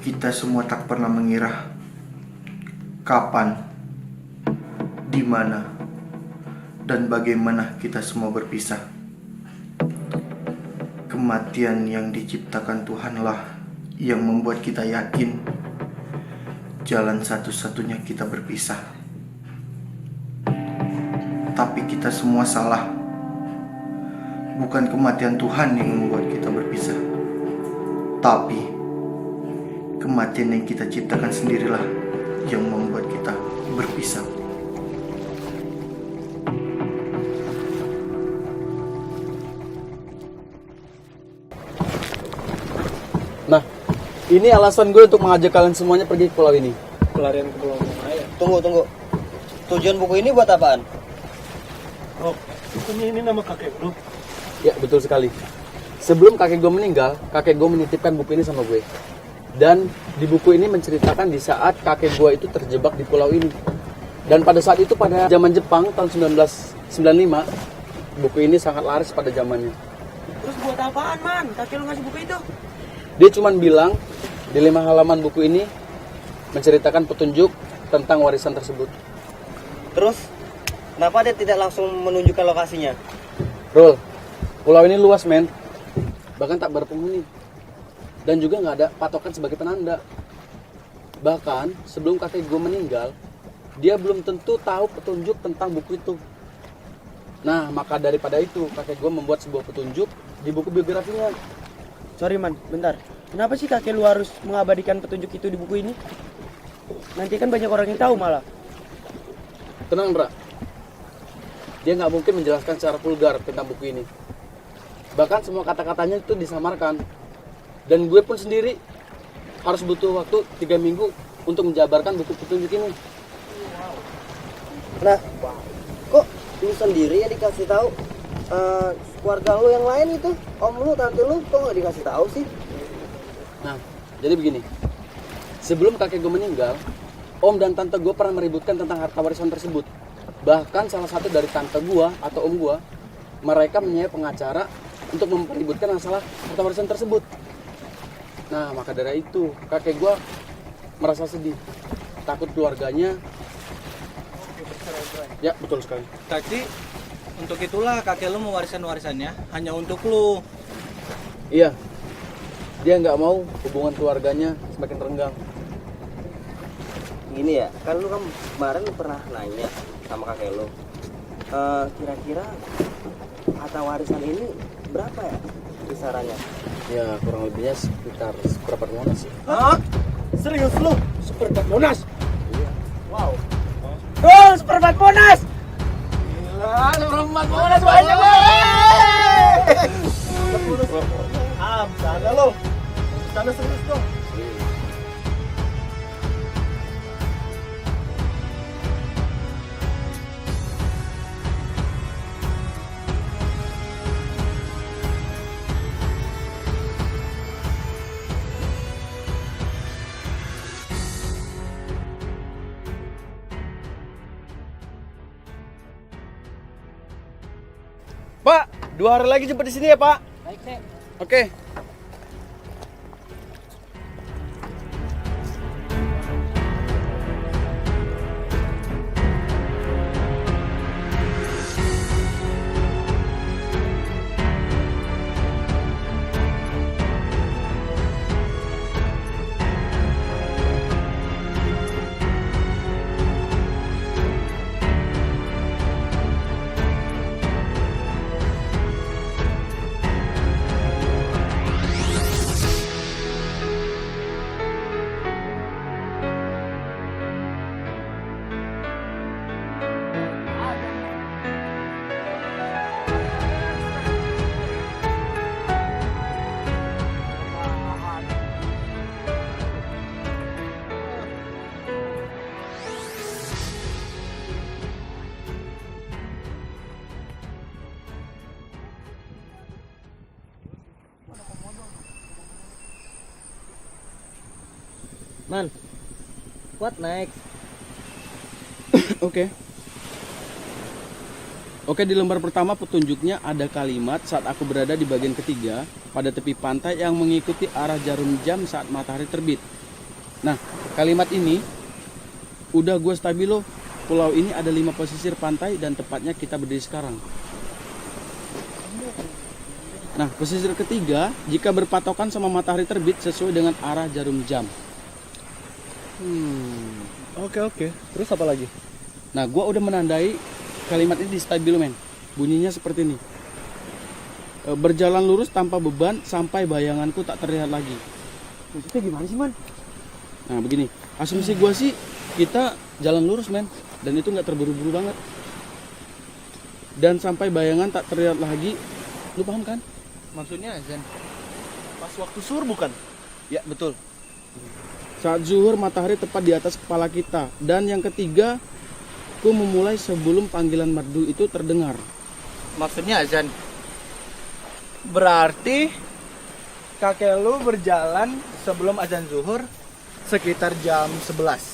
Kita semua tak pernah mengira kapan, di mana, dan bagaimana kita semua berpisah. Kematian yang diciptakan Tuhanlah yang membuat kita yakin jalan satu-satunya kita berpisah. Tapi kita semua salah. Bukan kematian Tuhan yang membuat kita berpisah, tapi kematian yang kita ciptakan sendirilah yang membuat kita berpisah. Nah, ini alasan gue untuk mengajak kalian semuanya pergi ke pulau ini. Pelarian ke pulau Maya. Tunggu. Tujuan buku ini buat apaan? Oh, ini nama kakek bro. Ya, betul sekali. Sebelum kakek gue meninggal, kakek gue menitipkan buku ini sama gue. Dan di buku ini menceritakan di saat kakek gue itu terjebak di pulau ini. Dan pada saat itu, pada zaman Jepang tahun 1995, buku ini sangat laris pada zamannya. Terus buat apaan, Man? Kakek lu ngasih buku itu? Dia cuma bilang di 5 halaman buku ini menceritakan petunjuk tentang warisan tersebut. Terus, kenapa dia tidak langsung menunjukkan lokasinya? Rul, pulau ini luas, men. Bahkan tak berpenghuni. Dan juga nggak ada patokan sebagai penanda. Bahkan sebelum kakek gue meninggal, dia belum tentu tahu petunjuk tentang buku itu. Nah, maka daripada itu kakek gue membuat sebuah petunjuk di buku biografinya. Sorry Man, bentar. Kenapa sih kakek lu harus mengabadikan petunjuk itu di buku ini? Nanti kan banyak orang yang tahu malah. Tenang, Bra. Dia nggak mungkin menjelaskan secara vulgar tentang buku ini. Bahkan semua kata-katanya itu disamarkan. Dan gue pun sendiri harus butuh waktu 3 minggu untuk menjabarkan buku petunjuk ini. Nah, kok lu sendiri yang dikasih tahu? Keluarga lu yang lain itu, om lu, tante lu, kok nggak dikasih tahu sih? Nah, jadi begini. Sebelum kakek gue meninggal, om dan tante gue pernah meributkan tentang harta warisan tersebut. Bahkan salah satu dari tante gue atau om gue, mereka menyewa pengacara untuk mempeributkan masalah harta warisan tersebut. Nah, maka dari itu kakek gue merasa sedih, takut keluarganya. Ya, betul sekali. Tapi untuk itulah kakek lu mewariskan warisannya hanya untuk lu. Iya, dia nggak mau hubungan keluarganya semakin renggang. Gini ya, kan lu kan kemarin pernah nanya sama kakek lu. Kira-kira harta warisan ini berapa ya kisarannya? Ya, kurang lebihnya sekitar seperempat Monas sih. Hah? Serius lu? Seperempat Monas? Iya. Wow. Oh, seperempat Monas! Gila, seperempat Monas banyak banget! Bercanda lu. Bercanda serius dong. Pak, 2 hari lagi jemput di sini ya, Pak. Baik, Nek. Oke. Man, what next? Oke. Oke, di lembar pertama petunjuknya ada kalimat saat aku berada di bagian ketiga pada tepi pantai yang mengikuti arah jarum jam saat matahari terbit. Nah, kalimat ini udah gue stabilo. Pulau ini ada 5 pesisir pantai dan tepatnya kita berdiri sekarang. Nah, pesisir ketiga jika berpatokan sama matahari terbit sesuai dengan arah jarum jam. Oke. Terus apa lagi? Nah, gue udah menandai kalimat ini di stabilo, men. Bunyinya seperti ini. Berjalan lurus tanpa beban sampai bayanganku tak terlihat lagi. Maksudnya gimana sih, Man? Nah, begini. Asumsi gue sih kita jalan lurus, men. Dan itu nggak terburu-buru banget. Dan sampai bayangan tak terlihat lagi. Lu paham kan? Maksudnya azan. Pas waktu subuh bukan? Ya, betul. Saat zuhur matahari tepat di atas kepala kita. Dan yang ketiga, ku memulai sebelum panggilan merdu itu terdengar. Maksudnya azan. Berarti kakek lu berjalan sebelum azan zuhur sekitar jam 11.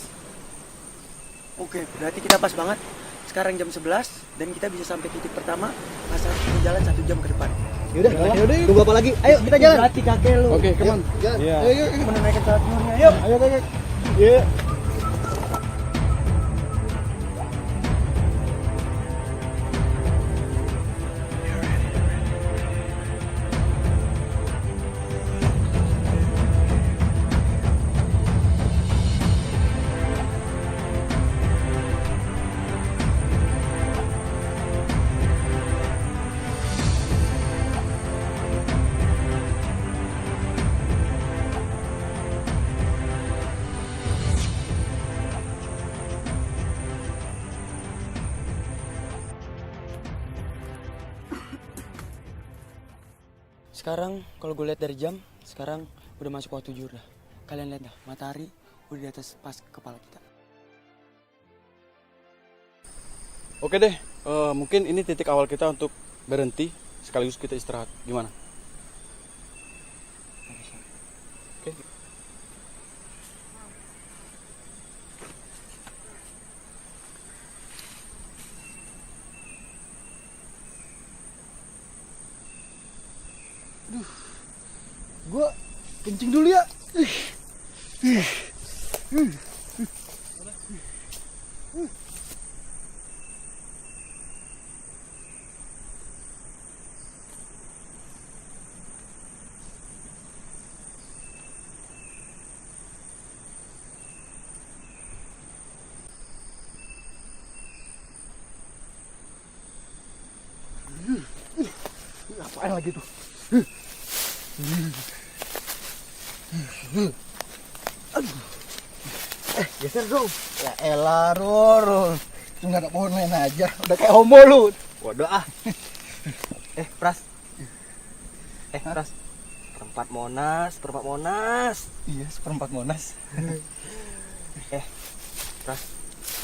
Oke, berarti kita pas banget. Sekarang jam 11 dan kita bisa sampai titik pertama pas kita jalan 1 jam ke depan. Yaudah, tunggu apa lagi? Ayo kita jalan. Berarti kakek lu. Oke, come on. Iya. Ayo. Menunaikan salat zuhurnya. Ayo. Ayo, kakek. Iya. Sekarang kalau gue lihat dari jam, sekarang udah masuk waktu zuhur dah. Kalian lihat dah, matahari udah di atas pas kepala kita. Oke deh, mungkin ini titik awal kita untuk berhenti sekaligus kita istirahat. Gimana? Oke. Gua kencing dulu ya. Apaan lagi tuh? Geser dong. Ya elah, Ror. Nggak ada pohon main aja. Udah kayak homo lu. Bodoh ah. Pras. Pras. Perempat Monas. Iya, seperempat Monas. Pras.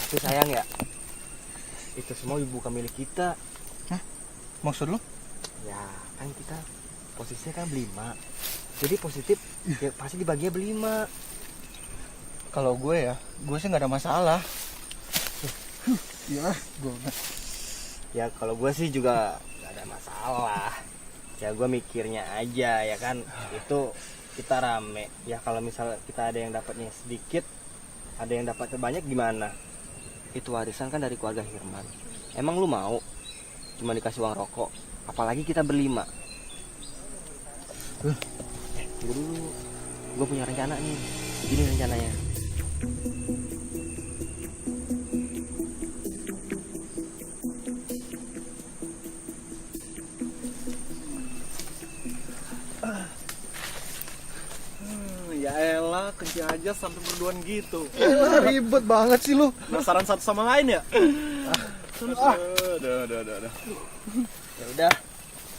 Tapi sayang ya. Itu semua bukan milik kita. Maksud lu? Ya, kan kita posisinya kan berlima. Jadi positif ya pasti dibaginya berlima. Kalau gue sih nggak ada masalah. Ya kalau gue sih juga nggak ada masalah. Ya gue mikirnya aja ya kan, itu kita rame. Ya kalau misal kita ada yang dapatnya sedikit, ada yang dapatnya banyak gimana? Itu warisan kan dari keluarga Hirman. Emang lu mau cuma dikasih uang rokok? Apalagi kita berlima. Tunggu dulu, gue punya rencana nih. Begini rencananya. Ya elah, kencing aja sampai berduaan gitu. Ribet banget sih lu. Penasaran satu sama lain ya? Udah. Ya udah,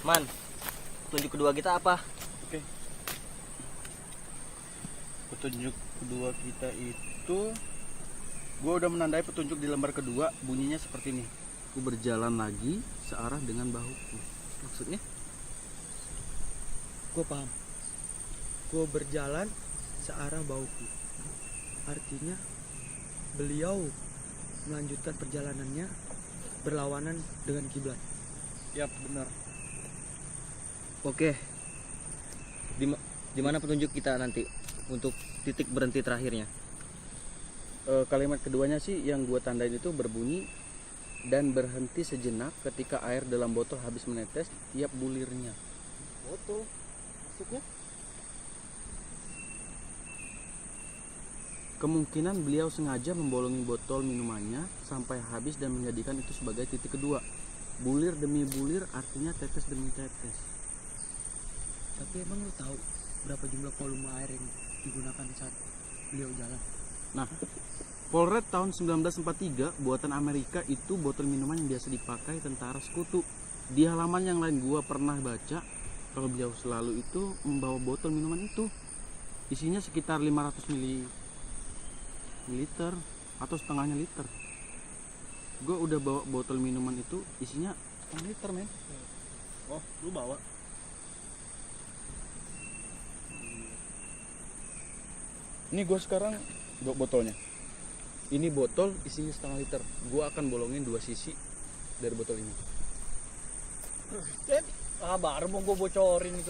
Man. Tunjuk kedua kita apa? Petunjuk kedua kita itu, gue udah menandai petunjuk di lembar kedua. Bunyinya seperti ini. Ku berjalan lagi searah dengan bahuku. Maksudnya? Gue paham. Gue berjalan searah bauku. Artinya beliau melanjutkan perjalanannya berlawanan dengan kiblat. Yap, benar. Oke. Di mana petunjuk kita nanti untuk titik berhenti terakhirnya? kalimat keduanya sih yang gua tandain itu berbunyi dan berhenti sejenak ketika air dalam botol habis menetes tiap bulirnya. Botol. Maksudnya? Kemungkinan beliau sengaja membolongi botol minumannya sampai habis dan menjadikan itu sebagai titik kedua. Bulir demi bulir artinya tetes demi tetes. Tapi emang lu tahu berapa jumlah volume air yang digunakan saat beliau jalan? Nah, Polred tahun 1943 buatan Amerika itu botol minuman yang biasa dipakai tentara sekutu. Di halaman yang lain gua pernah baca kalau beliau selalu itu membawa botol minuman itu. Isinya sekitar 500 mililiter atau setengahnya liter. Gua udah bawa botol minuman itu isinya setengah liter, men. Oh, lu bawa. Ini gua sekarang bawa botolnya. Ini botol isinya setengah liter. Gua akan bolongin 2 sisi dari botol ini. Baru mau gue bocorin itu.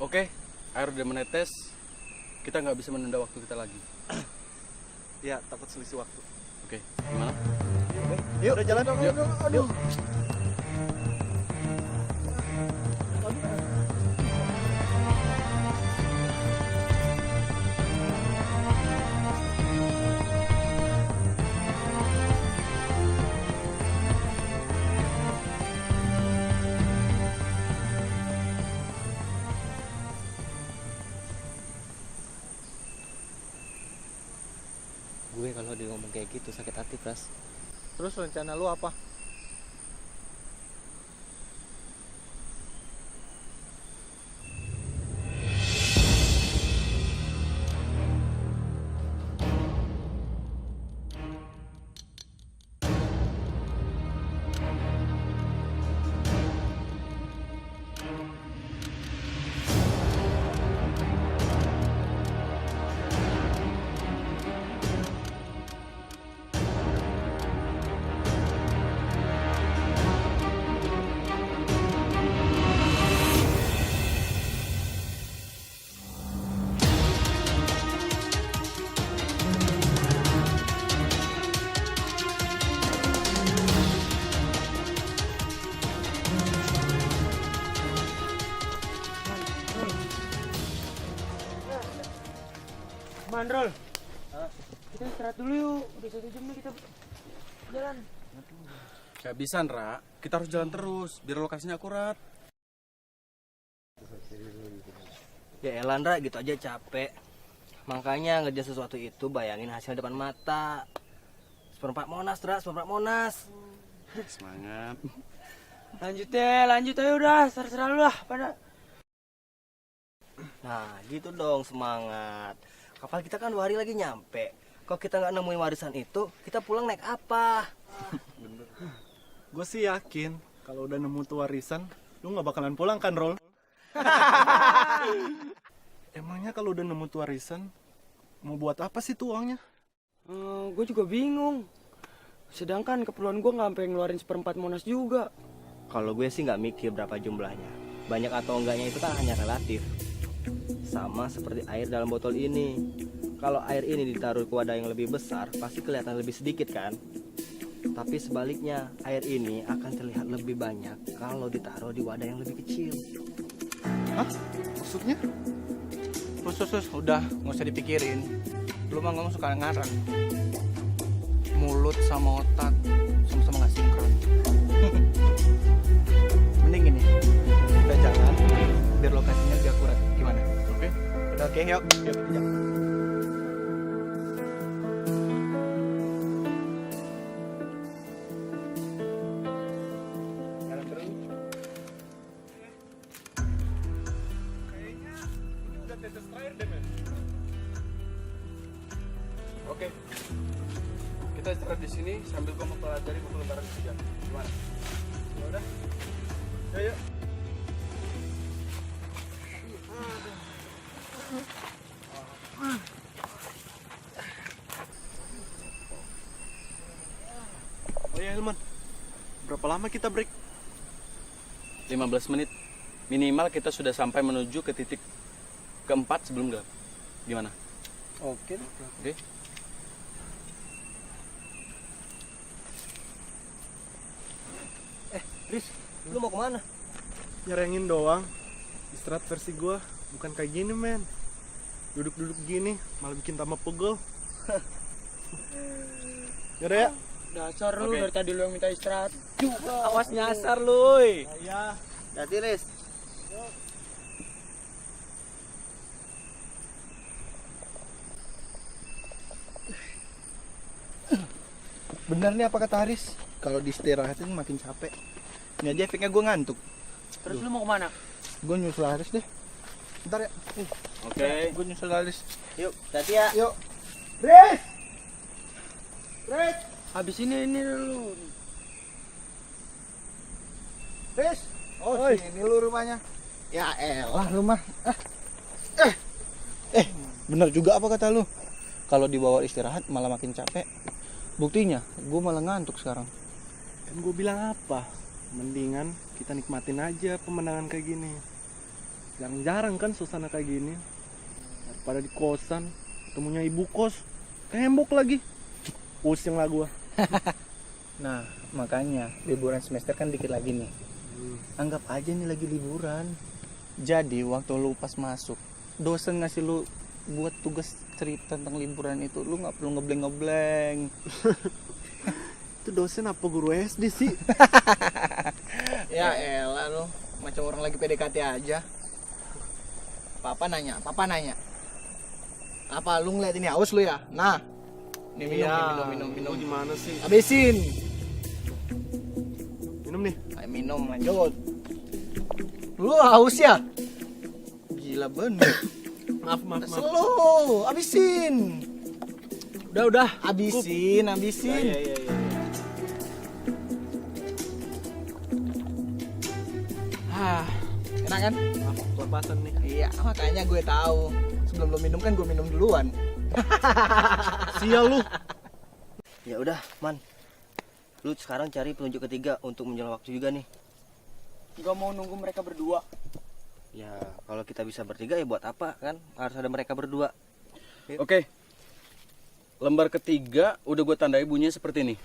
Oke, air udah menetes. Kita nggak bisa menunda waktu kita lagi. Ya, takut selisih waktu. Oke, gimana? Yuk, udah jalan. Yuk. Aduh. Gue kalau dia ngomong kayak gitu sakit hati, Pras. Terus rencana lu apa? Mandrol. Kita istirahat dulu yuk. Udah 1 jam nih kita jalan. Gak bisa, Ndra. Kita harus jalan terus biar lokasinya akurat. Ya Elandra gitu aja capek. Makanya ngerjain sesuatu itu bayangin hasil depan mata. Seperempat Monas, Dra, seperempat Monas. Semangat. Lanjut ayo udah. Serah lu lah pada. Nah gitu dong semangat. Kapal kita kan 2 hari lagi nyampe. Kalau kita nggak nemuin warisan itu, kita pulang naik apa? Gue sih yakin kalau udah nemu tuh warisan, lu nggak bakalan pulang kan, Rol? Emangnya kalau udah nemu tuh warisan, mau buat apa sih tuh uangnya? Gue juga bingung. Sedangkan keperluan gue nggak sampai ngeluarin 1/4 Monas juga. Kalau gue sih nggak mikir berapa jumlahnya. Banyak atau enggaknya itu kan hanya relatif. Sama seperti air dalam botol ini. Kalau air ini ditaruh ke wadah yang lebih besar, pasti kelihatan lebih sedikit kan? Tapi sebaliknya, air ini akan terlihat lebih banyak kalau ditaruh di wadah yang lebih kecil. Hah? Maksudnya? Sus, udah nggak usah dipikirin. Lu mah ngomong suka ngarang. Mulut sama otak sama-sama nggak sinkron. Mending ini kita jalan biar lokasinya lebih akurat. Gimana? Oke. Udah oke, yuk. Yuk kerja. Jalan terus. Kayaknya ini udah tetes terakhir deh, men. Oke. Kita istirahat di sini sambil gua mempelajari buku lembaran ketiga. Gimana? Ya udah. Yuk. Ah. Ya Hilman, berapa lama kita break? 15 menit. Minimal kita sudah sampai menuju ke titik keempat sebelum gelap. Gimana? Oke. Oke. Riz, lu mau kemana? Nyerengin doang. Istirahat versi gua bukan kayak gini, men. Duduk-duduk gini malah bikin tambah pegel. Yaudah ya. Dasar lu Oke. dari tadi lu yang minta istirahat. Awas nyasar lu. Ya. Hati Riz. Bener nih apa kata Haris? Kalau diistirahatin makin capek. Ini aja efeknya gue ngantuk. Terus lu mau kemana? Gue nyusul Haris deh. Bentar ya. Oke. Gue nyusul Haris. Yuk, hati ya. Yuk. Riz! Riz! Habis ini lu. Riz! Oh, sini lu rumahnya. Ya elah lu mah. Bener juga apa kata lu? Kalau dibawa istirahat malah makin capek. Buktinya, gue malah ngantuk sekarang. Kan gue bilang apa? Mendingan kita nikmatin aja pemandangan kayak gini. Jarang-jarang kan suasana kayak gini. Daripada di kosan, ketemunya ibu kos, tembok lagi. Pusing lah gue. Nah, makanya liburan semester kan dikit lagi nih. Anggap aja nih lagi liburan. Jadi waktu lu pas masuk, dosen ngasih lu buat tugas cerita tentang liburan itu, lu nggak perlu ngebleng. Itu dosen apa guru SD sih? Ya elah lu, macam orang lagi PDKT aja. Papa nanya. Apa lu ngeliat ini haus lu ya? Nah, ini minum. Lu gimana sih? Habisin. Minum nih. Ayo minum, lanjut. Lu haus ya? Gila bener. Maaf. Slow, habisin. Udah. Habisin. Ya. Enak kan? Maaf, kelepasan nih. Iya, makanya gue tahu. Sebelum lo minum kan gue minum duluan. Sial lu. Ya udah, Man. Lu sekarang cari petunjuk ketiga untuk menjelang waktu juga nih. Gak mau nunggu mereka berdua. Ya, kalau kita bisa bertiga ya buat apa kan? Harus ada mereka berdua. Oke. Lembar ketiga udah gue tandai bunyinya seperti ini.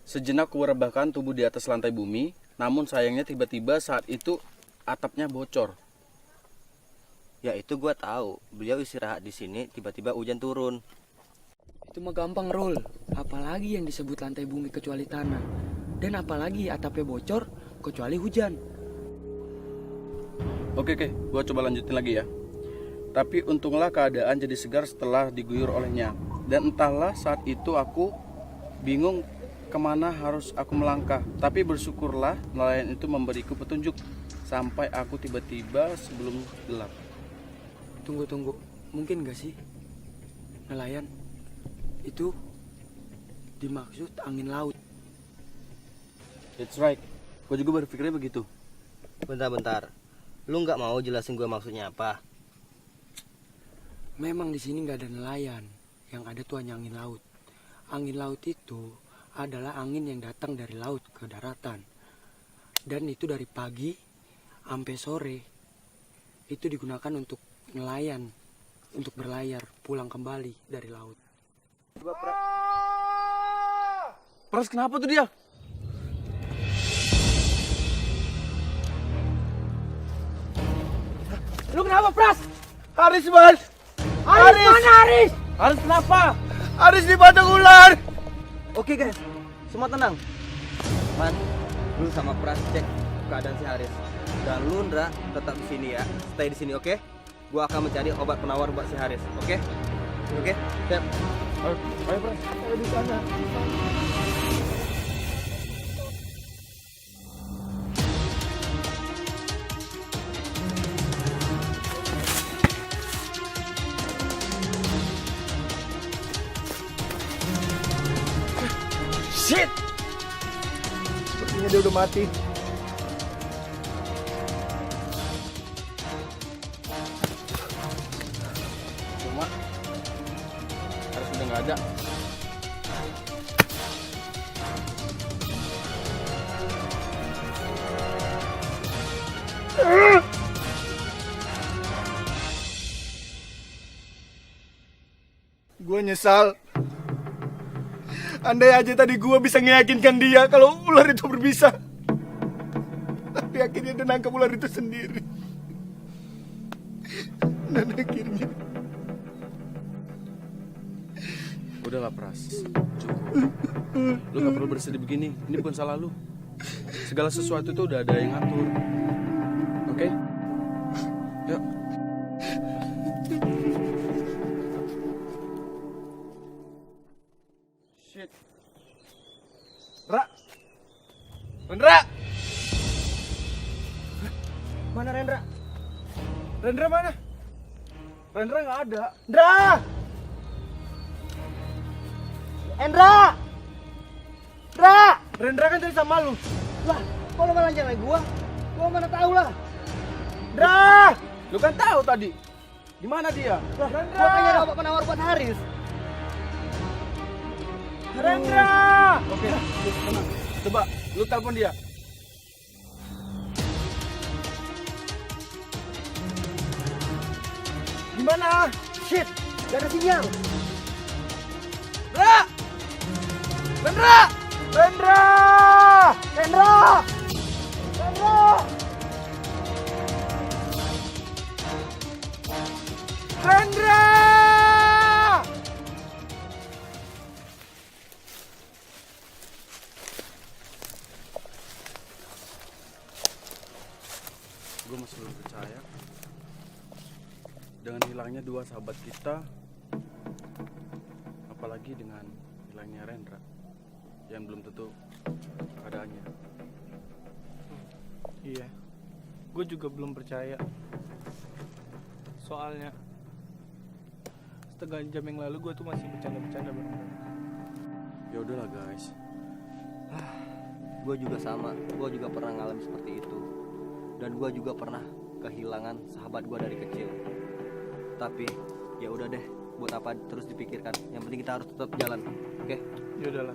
Sejenak ku rebahkan tubuh di atas lantai bumi, namun sayangnya tiba-tiba saat itu atapnya bocor. Ya itu gua tahu. Beliau istirahat di sini, tiba-tiba hujan turun. Itu mah gampang, Rul. Apalagi yang disebut lantai bumi kecuali tanah. Dan apalagi atapnya bocor kecuali hujan. Oke, gue coba lanjutin lagi ya. Tapi untunglah keadaan jadi segar setelah diguyur olehnya. Dan entahlah saat itu aku bingung kemana harus aku melangkah. Tapi bersyukurlah nelayan itu memberiku petunjuk sampai aku tiba-tiba sebelum gelap. Tunggu. Mungkin gak sih nelayan itu dimaksud angin laut? That's right. Gue juga berpikirnya begitu. Bentar. Lu nggak mau jelasin gua maksudnya apa? Memang di sini nggak ada nelayan, yang ada tuh hanya angin laut. Angin laut itu adalah angin yang datang dari laut ke daratan, dan itu dari pagi sampai sore. Itu digunakan untuk nelayan, untuk berlayar pulang kembali dari laut. Pras, kenapa tuh dia? Lu kenapa, Pras? Haris, Mas. Haris mana Haris? Harus kenapa? Haris dipotong ular. Oke guys, semua tenang. Man, lu sama Pras cek keadaan si Haris. Dan lu Ndra tetap di sini ya. Stay di sini, oke? Gua akan mencari obat penawar buat si Haris, oke? Oke? Siap. Ayo Pras. Di sana. Shit! Sepertinya dia udah mati. Cuma harus udah nggak ada. Gue nyesal. Andai aja tadi gue bisa meyakinkan dia kalau ular itu berbisa. Tapi akhirnya dia nangkap ular itu sendiri. Dan akhirnya... Udahlah Pras, cukup. Lu gak perlu bersedih begini, ini bukan salah lu. Segala sesuatu itu udah ada yang ngatur. Oke? Yuk. Shit. Rendra! Mana Rendra? Rendra mana? Rendra nggak ada. Rendra! Endra! Rendra! Rendra kan tadi sama lu. Lah, kok lu malah nyalain gua? Gua mana tahu lah. Rendra! Lu kan tahu tadi. Di mana dia? Lah, gua kan nyari obat penawar buat Haris. Rendra! Oke, tenang. Coba lu telepon dia. Gimana? Shit, gak ada sinyal. Rendra! Rendra! Rendra! Rendra! Rendra! Rendra! Gue masih belum percaya dengan hilangnya dua sahabat kita, apalagi dengan hilangnya Rendra yang belum tentu keadaannya. Iya, gue juga belum percaya. Soalnya setengah jam yang lalu gue tuh masih bercanda-bercanda bareng mereka. Ya udahlah guys. Gue juga sama, gue juga pernah ngalamin seperti itu. Dan gue juga pernah kehilangan sahabat gue dari kecil. Tapi ya udah deh, buat apa terus dipikirkan. Yang penting kita harus tetap jalan, oke? Ya udahlah,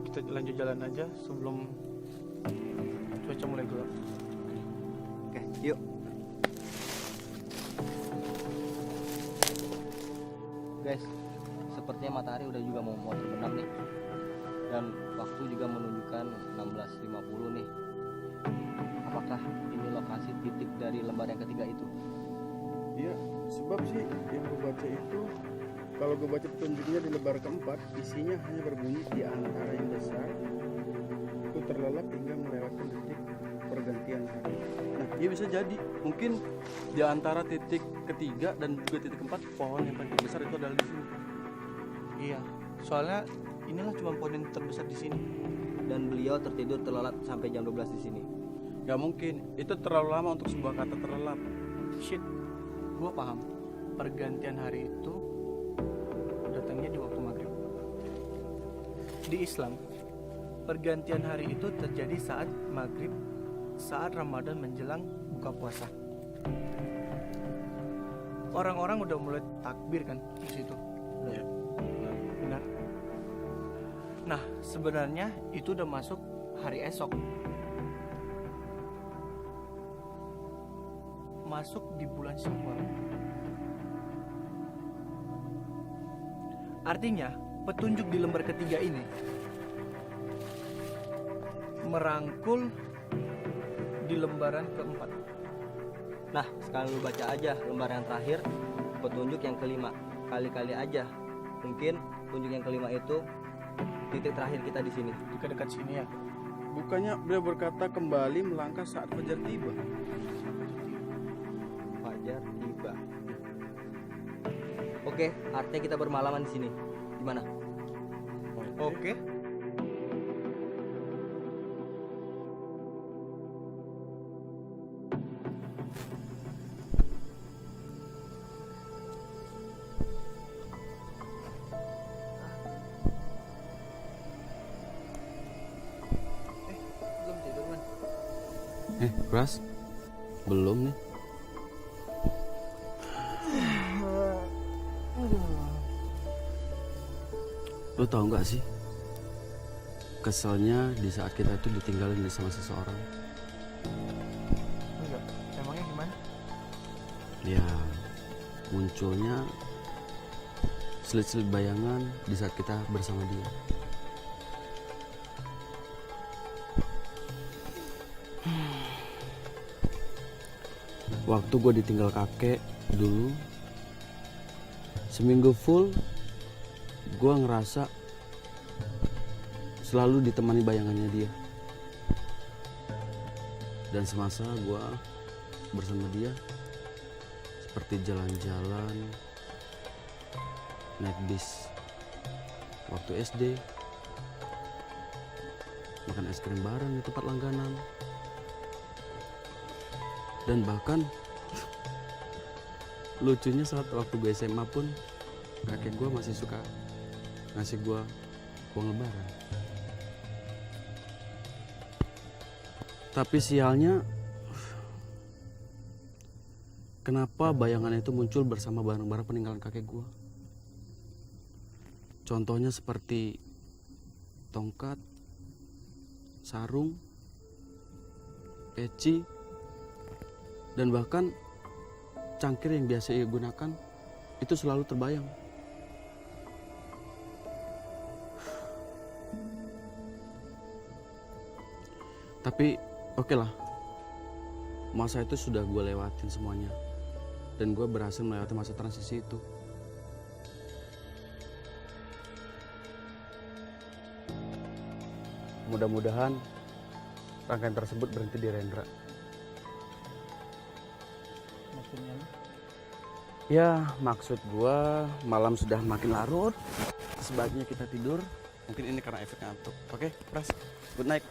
kita lanjut jalan aja sebelum cuaca mulai gelap. Oke, yuk. Guys, sepertinya matahari udah juga mau terbenam nih. Dan waktu juga menunjukkan 16.50 nih. Apakah ini lokasi titik dari lembar yang ketiga itu? Iya, sebab sih yang gue baca itu, kalau gue baca petunjuknya di lembar keempat, isinya hanya berbunyi di antara yang besar itu terlelap hingga melewatkan detik pergantian hari. Nah, iya bisa jadi. Mungkin di antara titik ketiga dan juga titik keempat, pohon yang paling besar itu adalah di sini. Iya, soalnya inilah cuma pohon yang terbesar di sini. Dan beliau tertidur terlelap sampai jam 12 di sini. Gak mungkin, itu terlalu lama untuk sebuah kata terlelap. Shit, gua paham. Pergantian hari itu datangnya di waktu maghrib. Di Islam, pergantian hari itu terjadi saat maghrib, saat Ramadan menjelang buka puasa. Orang-orang udah mulai takbir kan di situ. Iya. Benar. Nah, sebenarnya itu udah masuk hari esok. Masuk di bulan Syawal. Artinya, petunjuk di lembar ketiga ini merangkul di lembaran keempat. Nah, sekarang lu baca aja lembar yang terakhir, petunjuk yang kelima. Kali-kali aja. Mungkin petunjuk yang kelima itu titik terakhir kita di sini. Dekat-dekat sini ya. Bukannya beliau berkata kembali melangkah saat fajar tiba. Fajar tiba. Oke, artinya kita bermalaman di sini. Gimana? Oke. Belum tidur, Man. Pras? Belum nih. Lo tau gak sih, keselnya di saat kita itu ditinggalin sama seseorang? Enggak. Emangnya gimana? Ya, munculnya selit-selit bayangan di saat kita bersama dia. Waktu gue ditinggal kakek dulu, seminggu full gue ngerasa selalu ditemani bayangannya dia. Dan semasa gue bersama dia, seperti jalan-jalan, naik bis waktu SD, makan es krim bareng di tempat langganan, dan bahkan lucunya saat waktu gue SMA pun kakek gue masih suka ngasih gue uang lebaran. Tapi sialnya, kenapa bayangan itu muncul bersama barang-barang peninggalan kakek gue? Contohnya seperti tongkat, sarung, peci, dan bahkan cangkir yang biasa ia gunakan itu selalu terbayang. Tapi oke lah, masa itu sudah gue lewatin semuanya, dan gue berhasil melewati masa transisi itu. Mudah-mudahan rangkaian tersebut berhenti di Rendra. Maksudnya? Ya, maksud gue malam sudah makin larut, sebaiknya kita tidur. Mungkin ini karena efek ngantuk. Oke, Pras, good night.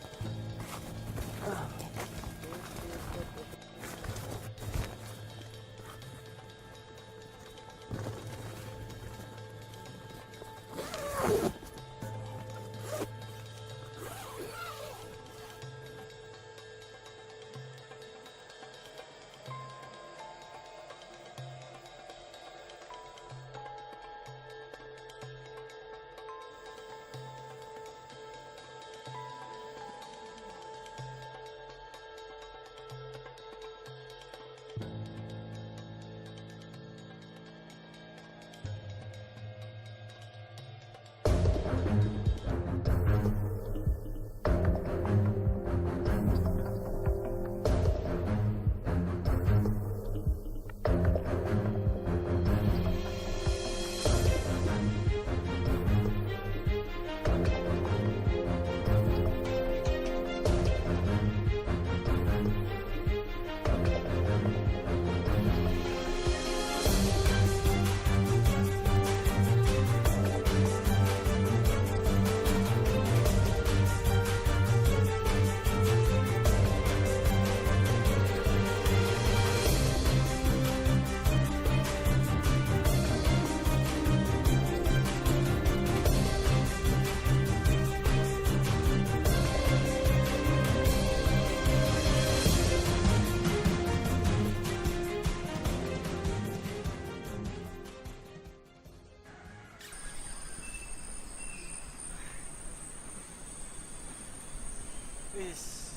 Wis,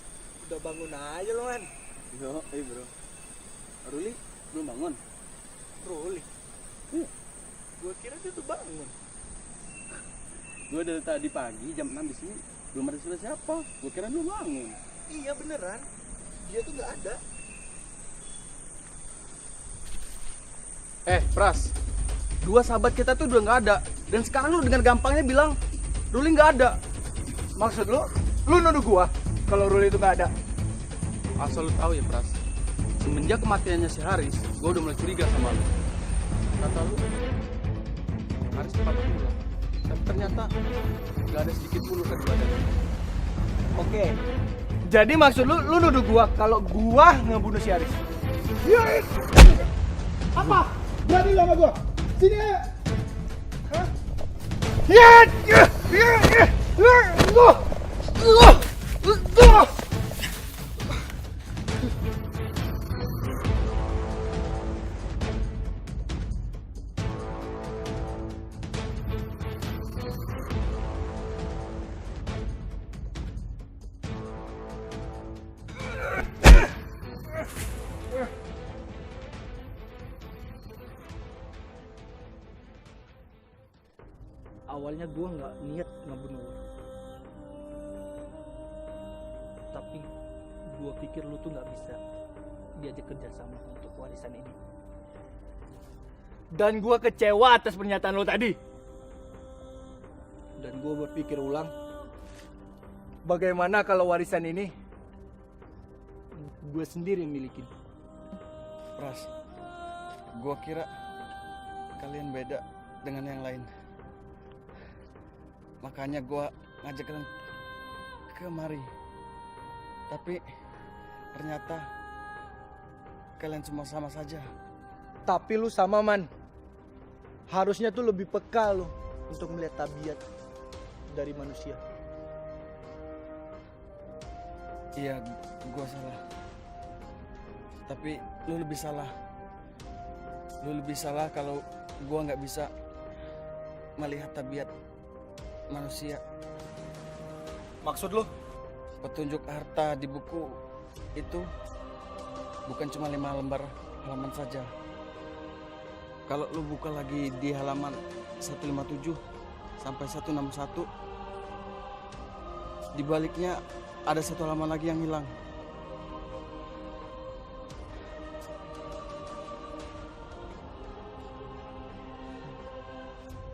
udah bangun aja lo kan? Yo, bro. Ruli belum bangun. Ruli. Gua kira dia tuh bangun. Gue dari tadi pagi jam 6 di sini belum ada siapa. Gue kira belum bangun. Iya beneran. Dia tuh nggak ada. Pras, dua sahabat kita tuh udah nggak ada, dan sekarang lu dengan gampangnya bilang Ruli nggak ada. Maksud lu nuduh gua kalau Ruli itu nggak ada? Asal lu tahu ya, Pras, semenjak kematiannya si Haris, gue udah mulai curiga sama lu. Kata lu Haris cepat pulang, tapi ternyata nggak ada sedikit pun luka di badannya. Oke. Jadi maksud lu nuduh gua kalau gua ngebunuh si Haris? Iya. Apa? Berani lu sama gua? Sini aja. Hah? Ya! awalnya gue nggak niat ngebunuh lo. Tapi gue pikir lu tuh nggak bisa diajak kerjasama untuk warisan ini. Dan gue kecewa atas pernyataan lo tadi. Dan gue berpikir ulang, bagaimana kalau warisan ini gue sendiri yang milikin. Pras, gua kira kalian beda dengan yang lain. Makanya gua ngajak kalian kemari. Tapi ternyata kalian semua sama saja. Tapi lu sama, Man. Harusnya tuh lebih peka lu untuk melihat tabiat dari manusia. Iya, gua salah. Tapi lu lebih salah. Lu lebih salah kalau gua nggak bisa melihat tabiat manusia. Maksud lu? Petunjuk harta di buku itu bukan cuma 5 lembar halaman saja. Kalau lu buka lagi di halaman 157 sampai 161, di baliknya ada 1 halaman lagi yang hilang.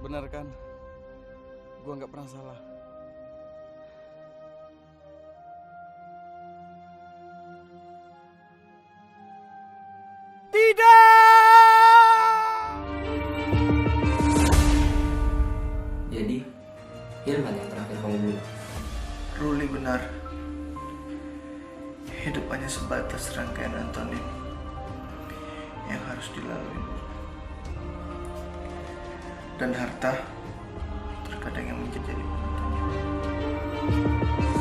Benar kan? Gua nggak pernah salah. Jadi, Irfan yang terakhir kamu bunuh. Ruli benar. Hidup hanya sebatas rangkaian antonim yang harus dilalui. Dan harta terkadang yang menjadi penentunya.